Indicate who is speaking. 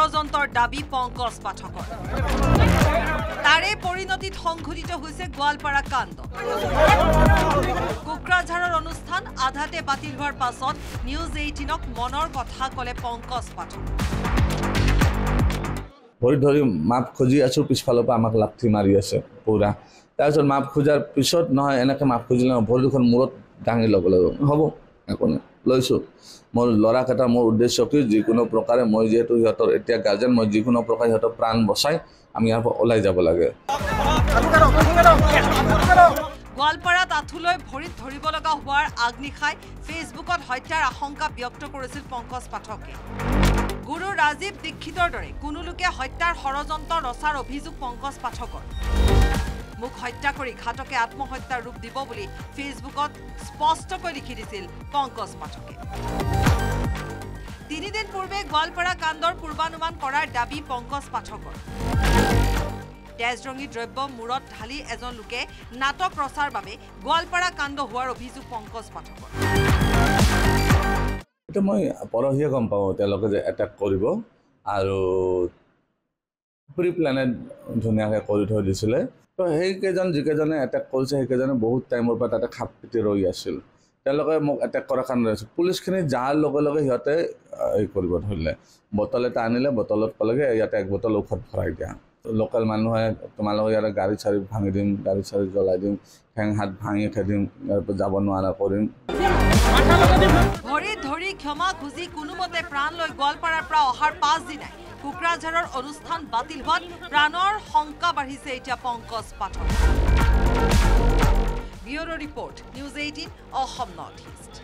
Speaker 1: ষড়যন্ত্ৰৰ দাবী পংকজ পাঠকৰ তাৰে পৰিণতিত সংঘটিত হৈছে গোৱালপাৰা কাণ্ড কোকৰাঝাৰৰ অনুষ্ঠান আধাতে বাতিল হোৱাৰ পাছত নিউজ 18ক মনৰ কথা ক'লে পংকজ পাঠক
Speaker 2: ভৰি ধৰি মাপ খুজি আছো পিছফালৰ পৰা আমাক লাঠি মাৰি আছে পুৰা তাৰপিছত মাপ খোজাৰ পিছত নহয় এনেকৈ মাপ খুজিলে ভৰি দুখন মূৰত দাঙি ল'ব লাগিব হ'ব একো নাই লৈছোঁ মোৰ ল'ৰাকেইটা মোৰ উদ্দেশ্য কি যিকোনো প্ৰকাৰে মই যিহেতু সিহঁতৰ এতিয়া গাৰ্জেন মই যিকোনো প্ৰকাৰে সিহঁতৰ প্ৰাণ বচাই আমি ইয়াৰ পৰা ওলাই যাব লাগে
Speaker 1: গোৱালপাৰাত আঁঠুলৈ ভৰিত ধৰিব লগা হোৱাৰ আগনিশাই ফেচবুকত হত্যাৰ আশংকা ব্যক্ত কৰিছিল পংকজ পাঠকে গুৰু ৰাজীৱ দীক্ষিতৰ দৰে কোনো লোকে হত্যাৰ ষড়যন্ত্ৰ ৰচাৰ অভিযোগ পংকজ পাঠকৰ মোক হত্যা কৰি ঘাতকে আত্মহত্যাৰ ৰূপ দিব বুলি ফেচবুকত স্পষ্টকৈ লিখি দিছিল পংকজ পাঠকে 3 দিন পূৰ্বে গোৱালপাৰা কাণ্ডৰ পূৰ্বানুমান কৰাৰ দাবী পংকজ পাঠকৰ তেজৰঙী দ্ৰব্য মূৰত ঢালি এজন লোকে নাটক ৰচাৰ বাবে গোৱালপাৰা কাণ্ড হোৱাৰ অভিযোগ পংকজ পাঠকৰ
Speaker 2: এটা মই পৰহিয়ে গম পাওঁ তেওঁলোকে যে এটেক কৰিব আৰু প্ৰি প্লেনেড ধুনীয়াকৈ কৰি থৈ দিছিলে তো সেইকেইজন যিকেইজনে এটেক কৰিছে সেইকেইজনে বহুত টাইমৰ পৰা তাতে খাপ পিটি ৰৈ আছিল তেওঁলোকে মোক এটেক কৰাৰ কাৰণে ৰৈছিল পুলিচখিনি যাৰ লগে লগে সিহঁতে এই কৰিব ধৰিলে বটল এটা আনিলে বটলত ক'লেগৈ ইয়াতে 1 বটল ঔষধ ভৰাই দিয়া লোকেল মানুহে তোমালোকে ইয়াতে গাড়ী চাৰি ভাঙি দিম গাড়ী চাৰি জ্বলাই দিম ঠেং হাত ভাঙি খেদিম ইয়াৰ পৰা যাব নোৱাৰা কৰিম
Speaker 1: ভৰি ধৰি ক্ষমা খুজি কোনোমতে প্ৰাণ লৈ গোৱালপাৰাৰ পৰা অহাৰ 5 দিনাই কোকৰাঝাৰৰ অনুষ্ঠান বাতিল হোৱাত প্ৰাণৰ শংকা বাঢ়িছে এতিয়া Pankaj Pathak bureau report news 18 Assam north east